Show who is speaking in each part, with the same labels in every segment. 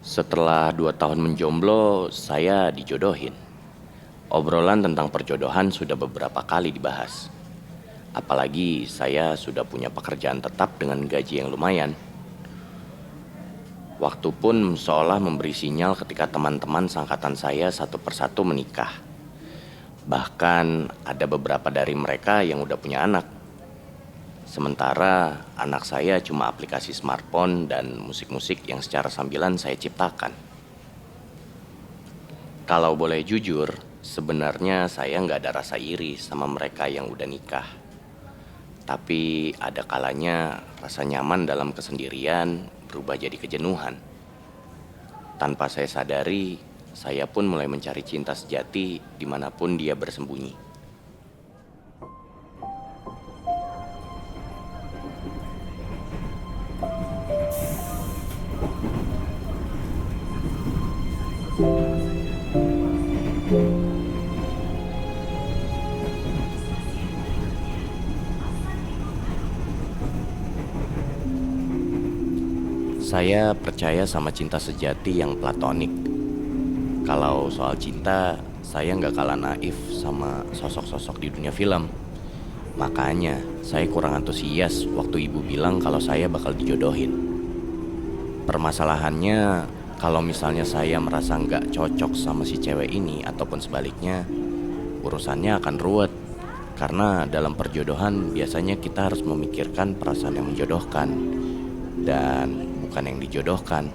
Speaker 1: Setelah 2 tahun menjomblo, saya dijodohin. Obrolan tentang perjodohan sudah beberapa kali dibahas. Apalagi saya sudah punya pekerjaan tetap dengan gaji yang lumayan. Waktu pun seolah memberi sinyal ketika teman-teman seangkatan saya satu persatu menikah. Bahkan ada beberapa dari mereka yang udah punya anak. Sementara anak saya cuma aplikasi smartphone dan musik-musik yang secara sambilan saya ciptakan. Kalau boleh jujur, sebenarnya saya nggak ada rasa iri sama mereka yang udah nikah. Tapi ada kalanya rasa nyaman dalam kesendirian berubah jadi kejenuhan. Tanpa saya sadari, saya pun mulai mencari cinta sejati dimanapun dia bersembunyi. Saya percaya sama cinta sejati yang platonik. Kalau soal cinta, saya nggak kalah naif sama sosok-sosok di dunia film. Makanya saya kurang antusias waktu ibu bilang kalau saya bakal dijodohin. Permasalahannya, kalau misalnya saya merasa nggak cocok sama si cewek ini ataupun sebaliknya, urusannya akan ruwet. Karena dalam perjodohan biasanya kita harus memikirkan perasaan yang menjodohkan dan bukan yang dijodohkan.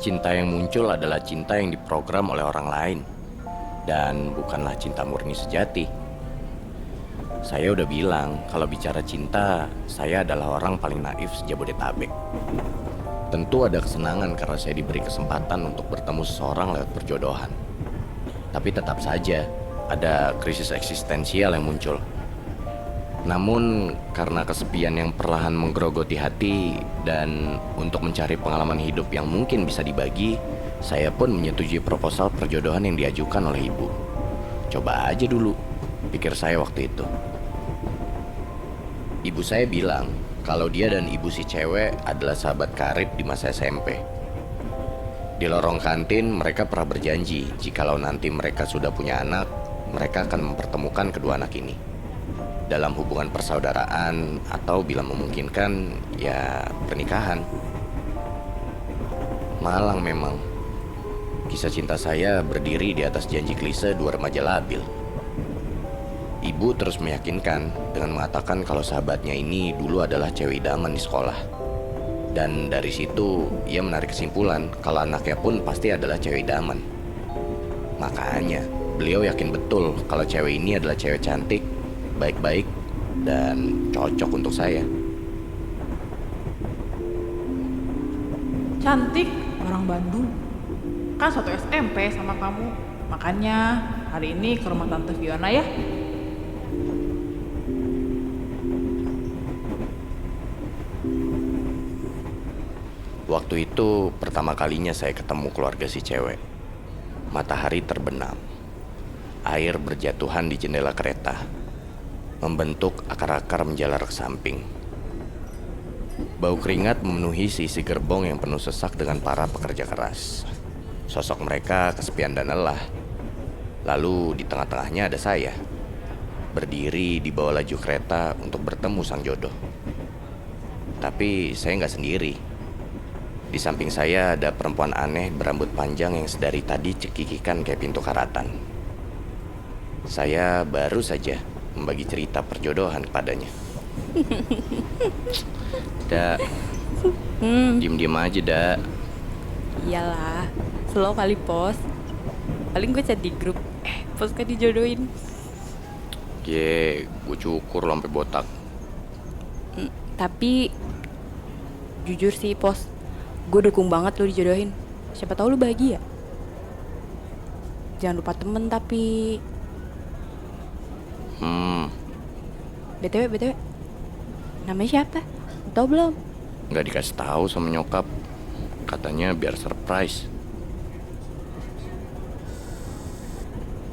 Speaker 1: Cinta yang muncul adalah cinta yang diprogram oleh orang lain dan bukanlah cinta murni sejati. Saya udah bilang kalau bicara cinta, saya adalah orang paling naif sejabodetabek. Tentu ada kesenangan karena saya diberi kesempatan untuk bertemu seseorang lewat perjodohan. Tapi tetap saja ada krisis eksistensial yang muncul. Namun karena kesepian yang perlahan menggerogoti hati dan untuk mencari pengalaman hidup yang mungkin bisa dibagi, saya pun menyetujui proposal perjodohan yang diajukan oleh ibu. Coba aja dulu, pikir saya waktu itu. Ibu saya bilang kalau dia dan ibu si cewek adalah sahabat karib di masa SMP. Di lorong kantin mereka pernah berjanji jikalau nanti mereka sudah punya anak, mereka akan mempertemukan kedua anak ini dalam hubungan persaudaraan atau bila memungkinkan ya pernikahan. Malang memang. Kisah cinta saya berdiri di atas janji klise dua remaja labil. Ibu terus meyakinkan dengan mengatakan kalau sahabatnya ini dulu adalah cewek idaman di sekolah. Dan dari situ ia menarik kesimpulan kalau anaknya pun pasti adalah cewek idaman. Makanya beliau yakin betul kalau cewek ini adalah cewek cantik, baik-baik, dan cocok untuk saya.
Speaker 2: Cantik, orang Bandung. Kan satu SMP sama kamu. Makanya hari ini ke rumah Tante Fiona ya.
Speaker 1: Waktu itu pertama kalinya saya ketemu keluarga si cewek. Matahari terbenam. Air berjatuhan di jendela kereta, membentuk akar-akar menjalar ke samping. Bau keringat memenuhi sisi gerbong yang penuh sesak dengan para pekerja keras. Sosok mereka kesepian dan lelah. Lalu di tengah-tengahnya ada saya, berdiri di bawah laju kereta untuk bertemu sang jodoh. Tapi saya nggak sendiri. Di samping saya ada perempuan aneh berambut panjang yang sedari tadi cekikikan kayak pintu karatan. Saya baru saja membagi cerita perjodohan kepadanya. Dak, diem-diem aja, Dak.
Speaker 3: Iyalah, slow kali pos. Paling gue chat di grup, pos kan dijodohin.
Speaker 1: Gue cukur lo sampai botak.
Speaker 3: Tapi jujur sih pos, gue dukung banget lo dijodohin. Siapa tahu lo bahagia. Jangan lupa temen tapi BTW, namanya siapa? Tahu belum?
Speaker 1: Nggak dikasih tahu sama nyokap. Katanya biar surprise.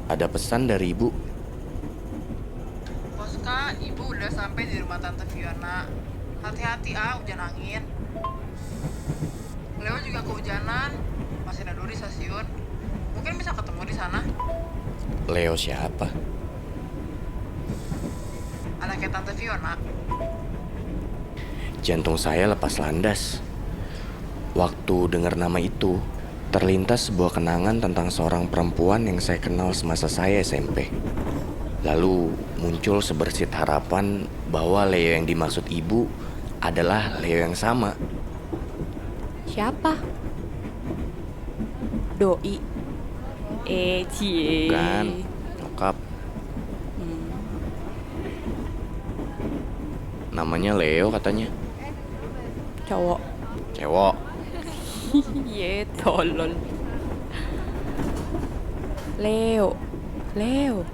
Speaker 1: Ada pesan dari ibu.
Speaker 2: Bos Kak, ibu udah sampai di rumah Tante Fiona. Hati-hati hujan angin. stasiun. Mungkin bisa ketemu di sana.
Speaker 1: Leo siapa?
Speaker 2: Anaknya Tante Fiona.
Speaker 1: Jantung saya lepas landas. Waktu dengar nama itu, terlintas sebuah kenangan tentang seorang perempuan yang saya kenal semasa saya SMP. Lalu muncul sebersit harapan bahwa Leo yang dimaksud ibu adalah Leo yang sama.
Speaker 3: Siapa? Doi. Cie.
Speaker 1: Bukan, nyokap. Namanya Leo katanya.
Speaker 3: Cowok.
Speaker 1: Cewek.
Speaker 3: Ye, tolol. Leo. Leo.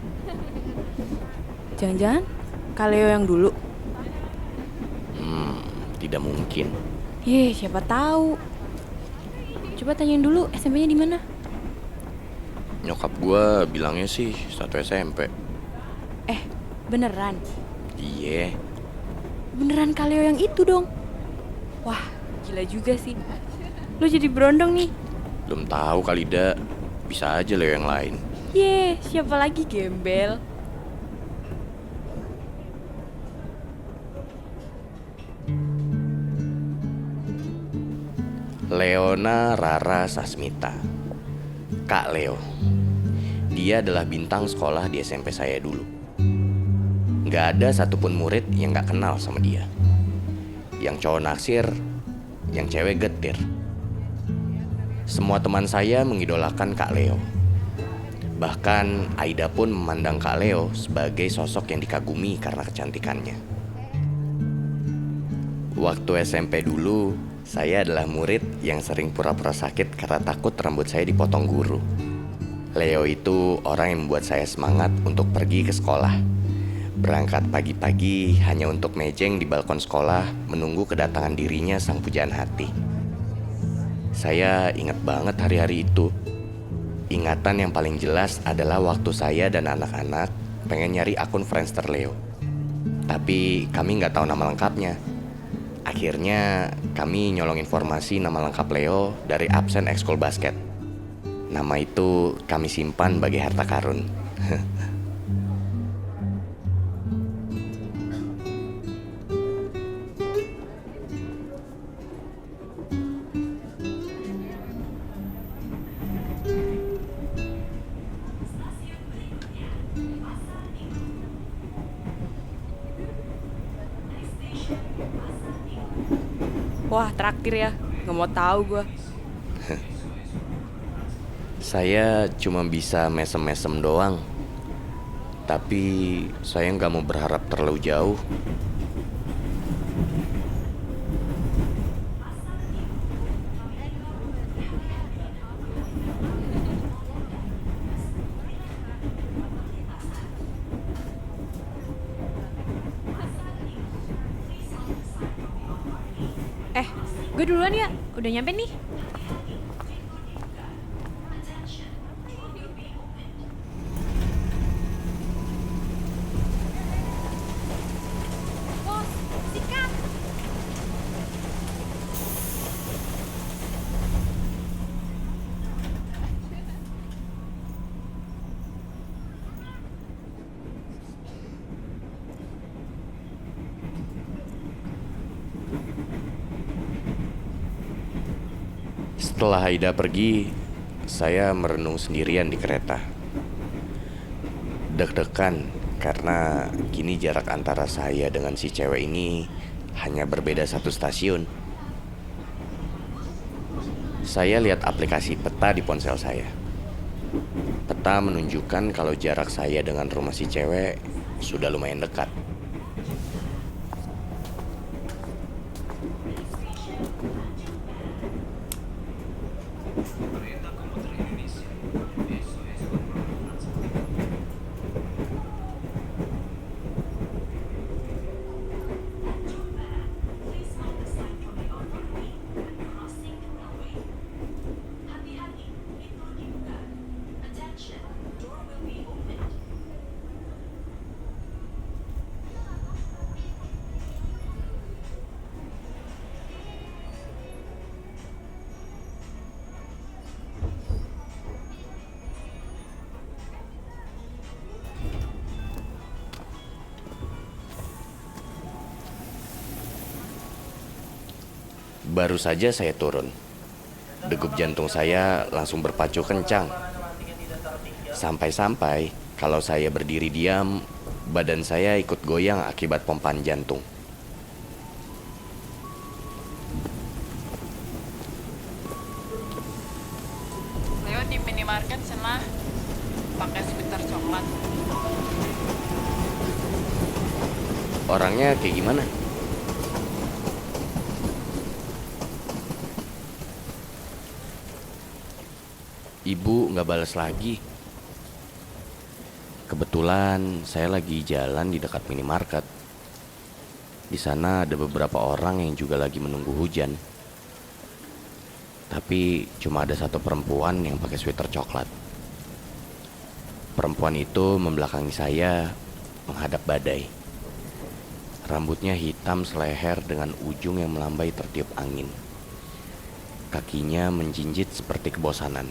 Speaker 3: Jangan-jangan Kak Leo yang dulu.
Speaker 1: Tidak mungkin.
Speaker 3: Ye, siapa tahu. Coba tanyain dulu SMP-nya di mana?
Speaker 1: Nyokap gue bilangnya sih satu SMP.
Speaker 3: Beneran?
Speaker 1: Iya.
Speaker 3: Beneran Kak Leo yang itu dong. Wah, gila juga sih. Lo jadi berondong nih.
Speaker 1: Belum tahu kali dah. Bisa aja Leo yang lain.
Speaker 3: Ye, siapa lagi gembel?
Speaker 1: Leona Rara Sasmita. Kak Leo. Dia adalah bintang sekolah di SMP saya dulu. Gak ada satupun murid yang gak kenal sama dia. Yang cowok naksir, yang cewek getir. Semua teman saya mengidolakan Kak Leo. Bahkan Aida pun memandang Kak Leo sebagai sosok yang dikagumi karena kecantikannya. Waktu SMP dulu, saya adalah murid yang sering pura-pura sakit karena takut rambut saya dipotong guru. Leo itu orang yang membuat saya semangat untuk pergi ke sekolah. Berangkat pagi-pagi hanya untuk mejeng di balkon sekolah menunggu kedatangan dirinya sang pujaan hati. Saya ingat banget hari-hari itu. Ingatan yang paling jelas adalah waktu saya dan anak-anak pengen nyari akun Friendster Leo. Tapi kami nggak tahu nama lengkapnya. Akhirnya kami nyolong informasi nama lengkap Leo dari absen ekskul basket. Nama itu kami simpan bagi harta karun.
Speaker 3: Wah, traktir ya. Nggak mau tahu gua.
Speaker 1: Saya cuma bisa mesem-mesem doang. Tapi saya nggak mau berharap terlalu jauh.
Speaker 3: Gue duluan ya. Udah nyampe nih. Bos, sikat.
Speaker 1: Setelah Aida pergi, saya merenung sendirian di kereta. Deg-degan karena kini jarak antara saya dengan si cewek ini hanya berbeda satu stasiun. Saya lihat aplikasi peta di ponsel saya. Peta menunjukkan kalau jarak saya dengan rumah si cewek sudah lumayan dekat. Baru saja saya turun. Degup jantung saya langsung berpacu kencang. Sampai-sampai kalau saya berdiri diam, badan saya ikut goyang akibat pompaan jantung.
Speaker 2: Leo di minimarket sana pakai sweater coklat.
Speaker 1: Orangnya kayak gimana? Ibu nggak balas lagi. Kebetulan saya lagi jalan di dekat minimarket. Di sana ada beberapa orang yang juga lagi menunggu hujan. Tapi cuma ada satu perempuan yang pakai sweater coklat. Perempuan itu membelakangi saya menghadap badai. Rambutnya hitam seleher dengan ujung yang melambai tertiup angin. Kakinya menjinjit seperti kebosanan.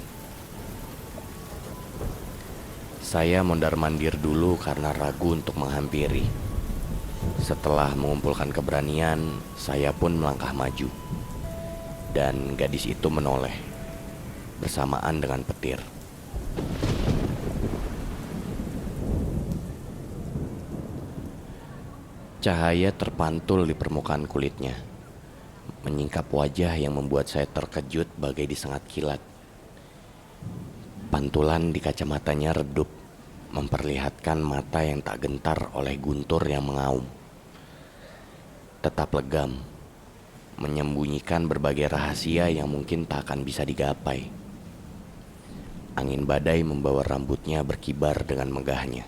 Speaker 1: Saya mondar-mandir dulu karena ragu untuk menghampiri. Setelah mengumpulkan keberanian, saya pun melangkah maju. Dan gadis itu menoleh, bersamaan dengan petir. Cahaya terpantul di permukaan kulitnya, menyingkap wajah yang membuat saya terkejut bagai disengat kilat. Pantulan di kacamatanya redup, memperlihatkan mata yang tak gentar oleh guntur yang mengaum. Tetap legam, menyembunyikan berbagai rahasia yang mungkin tak akan bisa digapai. Angin badai membawa rambutnya berkibar dengan megahnya.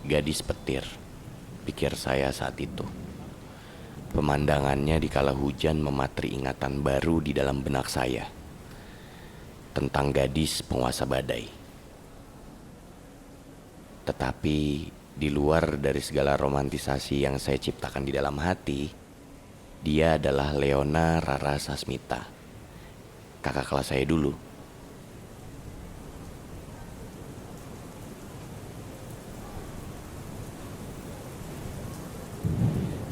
Speaker 1: Gadis petir, pikir saya saat itu. Pemandangannya di kala hujan mematri ingatan baru di dalam benak saya tentang gadis penguasa badai. Tetapi di luar dari segala romantisasi yang saya ciptakan di dalam hati, dia adalah Leona Rara Sasmita, kakak kelas saya dulu.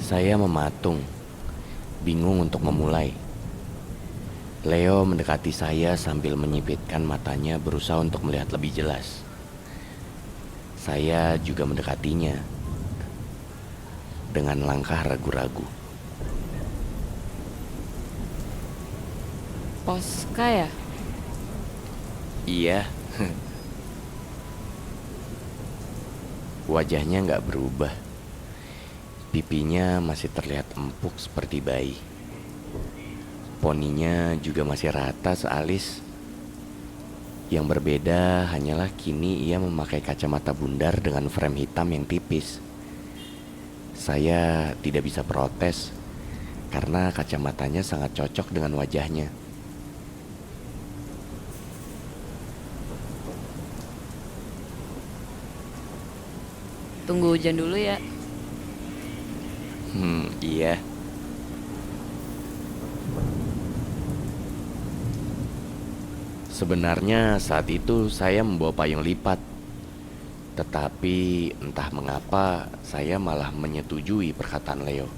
Speaker 1: Saya mematung, bingung untuk memulai. Leo mendekati saya sambil menyipitkan matanya berusaha untuk melihat lebih jelas. Saya juga mendekatinya dengan langkah ragu-ragu.
Speaker 3: Poska ya?
Speaker 1: Iya. Wajahnya nggak berubah. Pipinya masih terlihat empuk seperti bayi. Poninya juga masih rata sealis. Yang berbeda hanyalah kini ia memakai kacamata bundar dengan frame hitam yang tipis. Saya tidak bisa protes karena kacamatanya sangat cocok dengan wajahnya.
Speaker 3: Tunggu hujan dulu ya.
Speaker 1: Iya. Sebenarnya saat itu saya membawa payung lipat. Tetapi entah mengapa saya malah menyetujui perkataan Leo.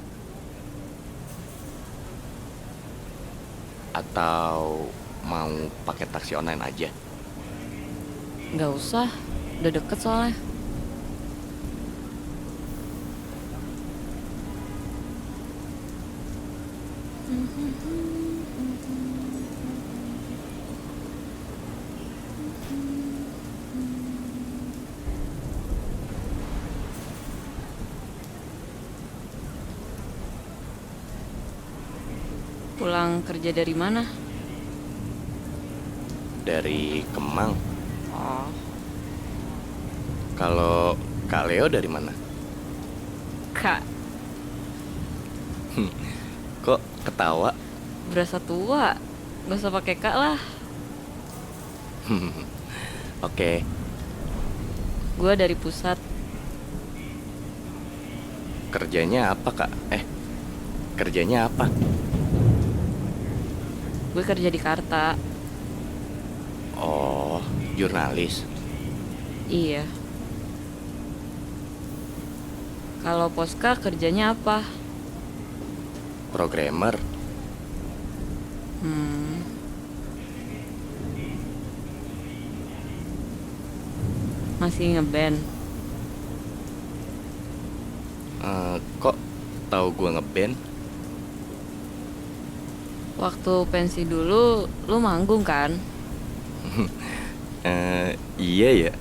Speaker 1: Atau mau pakai taksi online aja?
Speaker 3: Nggak usah, udah deket soalnya. Pulang kerja dari mana?
Speaker 1: Dari Kemang.
Speaker 3: Oh,
Speaker 1: Kalau Kak Leo dari mana?
Speaker 3: Kak,
Speaker 1: Kok ketawa?
Speaker 3: berasa tua. Gak usah pakai Kak lah.
Speaker 1: Oke.
Speaker 3: Gue dari pusat.
Speaker 1: Kerjanya apa, Kak? Kerjanya apa?
Speaker 3: Gue kerja di Karta.
Speaker 1: Oh, jurnalis.
Speaker 3: Iya. Kalau Poska kerjanya apa?
Speaker 1: Programmer.
Speaker 3: Masih ngeband.
Speaker 1: Kok tahu gue ngeband?
Speaker 3: Waktu pensi dulu, lu manggung kan?
Speaker 1: Iya ya.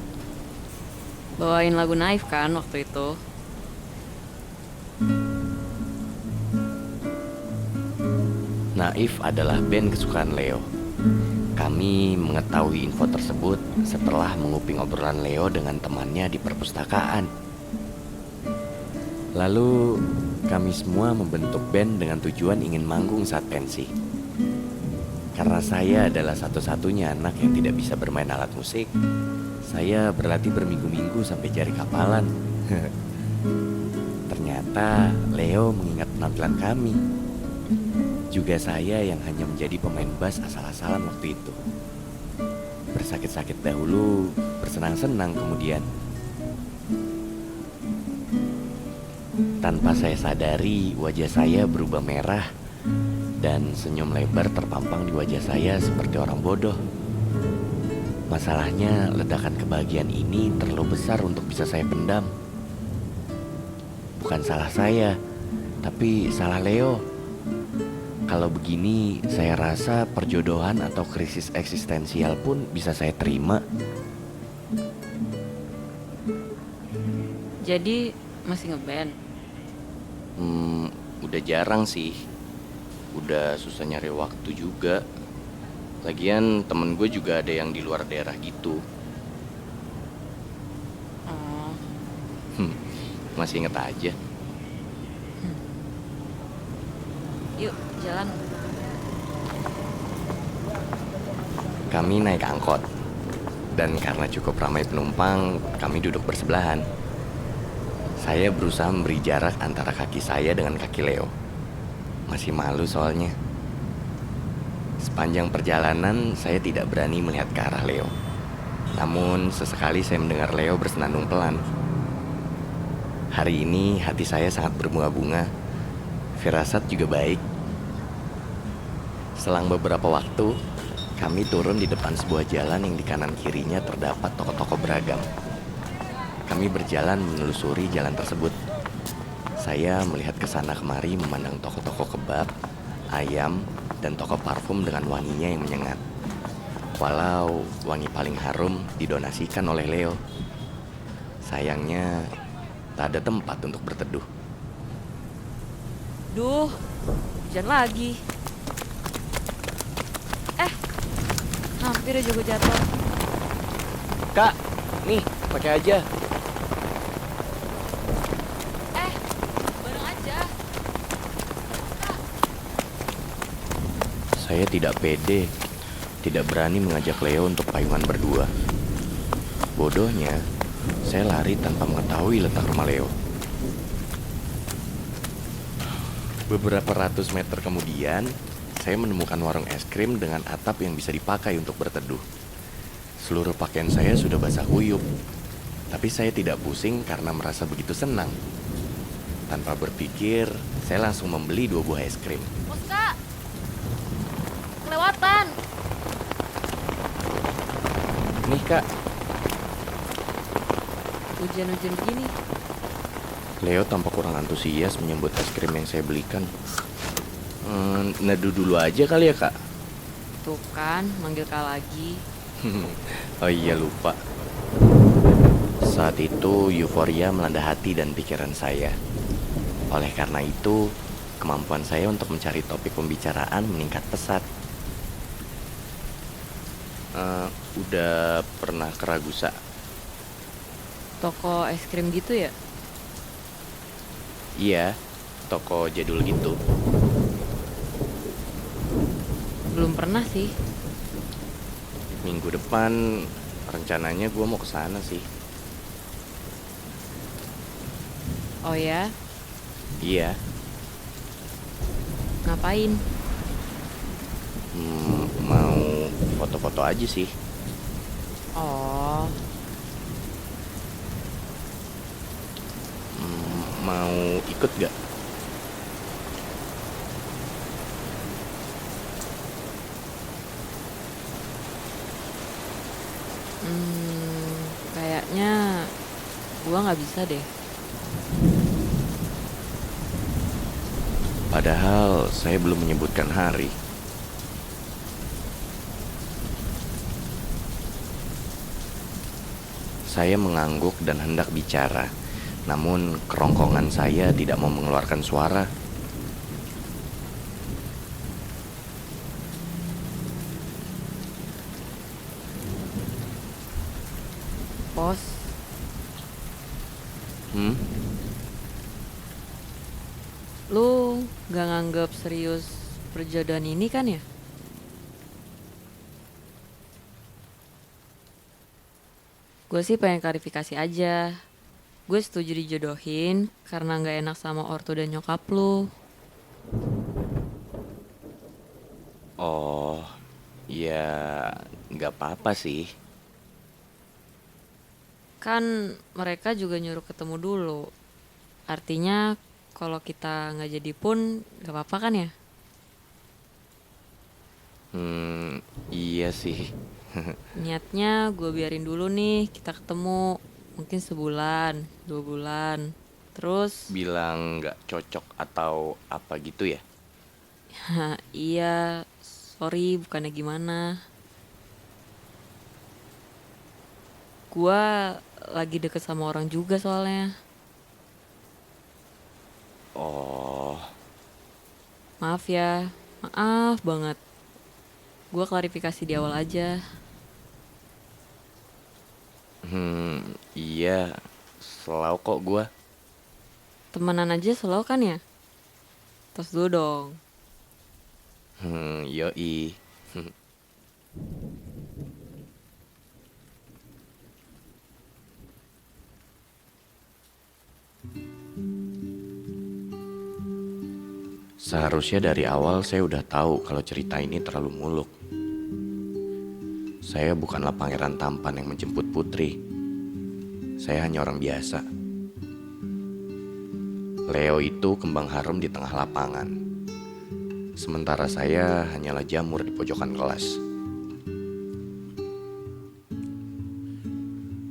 Speaker 3: Bawain lagu Naif kan waktu itu?
Speaker 1: Naif adalah band kesukaan Leo. Kami mengetahui info tersebut setelah menguping obrolan Leo dengan temannya di perpustakaan. Lalu kami semua membentuk band dengan tujuan ingin manggung saat pensi. Karena saya adalah satu-satunya anak yang tidak bisa bermain alat musik, saya berlatih berminggu-minggu sampai jari kapalan. Ternyata Leo mengingat penampilan kami. Juga saya yang hanya menjadi pemain bass asal-asalan waktu itu. Bersakit-sakit dahulu, bersenang-senang kemudian. Tanpa saya sadari, wajah saya berubah merah dan senyum lebar terpampang di wajah saya seperti orang bodoh. Masalahnya, ledakan kebahagiaan ini terlalu besar untuk bisa saya pendam. Bukan salah saya, tapi salah Leo. Kalau begini, saya rasa perjodohan atau krisis eksistensial pun bisa saya terima.
Speaker 3: Jadi masih ngeband?
Speaker 1: Udah jarang sih. Udah susah nyari waktu juga. Lagian temen gue juga ada yang di luar daerah gitu.
Speaker 3: Oh,
Speaker 1: Masih inget aja.
Speaker 3: yuk jalan.
Speaker 1: Kami naik angkot. Dan karena cukup ramai penumpang, kami duduk bersebelahan. Saya berusaha memberi jarak antara kaki saya dengan kaki Leo. Masih malu soalnya. Sepanjang perjalanan, saya tidak berani melihat ke arah Leo. Namun, sesekali saya mendengar Leo bersenandung pelan. Hari ini, hati saya sangat berbunga-bunga. Firasat juga baik. Selang beberapa waktu, kami turun di depan sebuah jalan yang di kanan kirinya terdapat toko-toko beragam. Kami berjalan menelusuri jalan tersebut. Saya melihat ke sana kemari memandang toko-toko kebab, ayam, dan toko parfum dengan wanginya yang menyengat. Walau wangi paling harum didonasikan oleh Leo. Sayangnya, tak ada tempat untuk berteduh.
Speaker 3: Duh, hujan lagi. Hampir aja gue jatuh.
Speaker 1: Kak, nih, pakai aja.
Speaker 3: Bareng aja.
Speaker 1: Saya tidak pede, tidak berani mengajak Leo untuk payungan berdua. Bodohnya, saya lari tanpa mengetahui letak rumah Leo. Beberapa ratus meter kemudian, saya menemukan warung es krim dengan atap yang bisa dipakai untuk berteduh. Seluruh pakaian saya sudah basah kuyup, tapi saya tidak pusing karena merasa begitu senang. Tanpa berpikir, saya langsung membeli 2 buah es krim.
Speaker 3: Kak, kelewatan.
Speaker 1: Nih kak,
Speaker 3: Hujan-hujan begini.
Speaker 1: Leo tampak kurang antusias menyambut es krim yang saya belikan. Neduh dulu aja kali ya kak.
Speaker 3: Tuh kan, manggil Kak lagi.
Speaker 1: Oh iya lupa. Saat itu euforia melanda hati dan pikiran saya. Oleh karena itu, kemampuan saya untuk mencari topik pembicaraan meningkat pesat. Udah pernah ke Ragusa?
Speaker 3: Toko es krim gitu ya?
Speaker 1: Iya, toko jadul gitu.
Speaker 3: Belum pernah sih.
Speaker 1: Minggu depan rencananya gue mau ke sana sih.
Speaker 3: Oh ya?
Speaker 1: Iya.
Speaker 3: Ngapain?
Speaker 1: Mau foto-foto aja sih.
Speaker 3: Oh,
Speaker 1: Mau ikut gak?
Speaker 3: Kayaknya gua nggak bisa deh.
Speaker 1: Padahal saya belum menyebutkan hari. Saya mengangguk dan hendak bicara, namun kerongkongan saya tidak mau mengeluarkan suara.
Speaker 3: Pos,
Speaker 1: Hmm?
Speaker 3: lu nggak nganggap serius perjodohan ini kan ya? Gue sih pengen klarifikasi aja. Gue setuju dijodohin karena nggak enak sama ortu dan nyokap lu.
Speaker 1: Oh, ya nggak apa-apa sih.
Speaker 3: Kan mereka juga nyuruh ketemu dulu. Artinya kalau kita nggak jadi pun nggak apa-apa kan ya?
Speaker 1: Iya sih.
Speaker 3: Niatnya gue biarin dulu nih kita ketemu. Mungkin sebulan, 2 bulan. Terus,
Speaker 1: Bilang nggak cocok atau apa gitu ya?
Speaker 3: iya, sorry bukannya gimana. Gue lagi deket sama orang juga soalnya.
Speaker 1: Oh,
Speaker 3: Maaf ya, maaf banget. Gue klarifikasi di awal aja.
Speaker 1: iya, selalu kok gua.
Speaker 3: Temenan aja selalu kan ya? Tos dulu dong.
Speaker 1: Yoi. Seharusnya dari awal saya udah tahu kalau cerita ini terlalu muluk. Saya bukanlah pangeran tampan yang menjemput putri. Saya hanya orang biasa. Leo itu kembang harum di tengah lapangan. Sementara saya hanyalah jamur di pojokan kelas.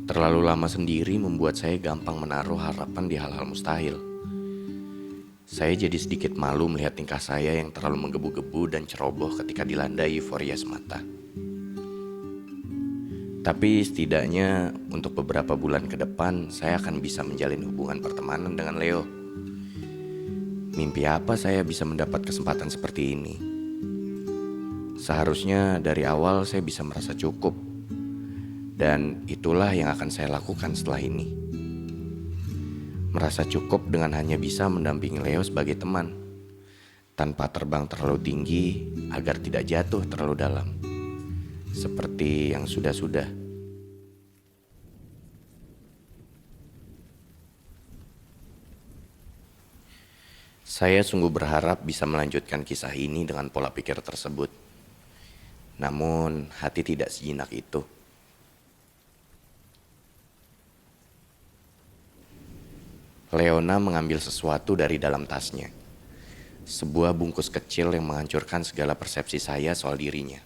Speaker 1: Terlalu lama sendiri membuat saya gampang menaruh harapan di hal-hal mustahil. Saya jadi sedikit malu melihat tingkah saya yang terlalu menggebu-gebu dan ceroboh ketika dilanda euforia semata. Tapi setidaknya untuk beberapa bulan ke depan saya akan bisa menjalin hubungan pertemanan dengan Leo. Mimpi apa saya bisa mendapat kesempatan seperti ini? Seharusnya dari awal saya bisa merasa cukup. Dan itulah yang akan saya lakukan setelah ini. Merasa cukup dengan hanya bisa mendampingi Leo sebagai teman, tanpa terbang terlalu tinggi agar tidak jatuh terlalu dalam, seperti yang sudah-sudah. Saya sungguh berharap bisa melanjutkan kisah ini dengan pola pikir tersebut. Namun hati tidak sejinak itu. Leona mengambil sesuatu dari dalam tasnya. Sebuah bungkus kecil yang menghancurkan segala persepsi saya soal dirinya.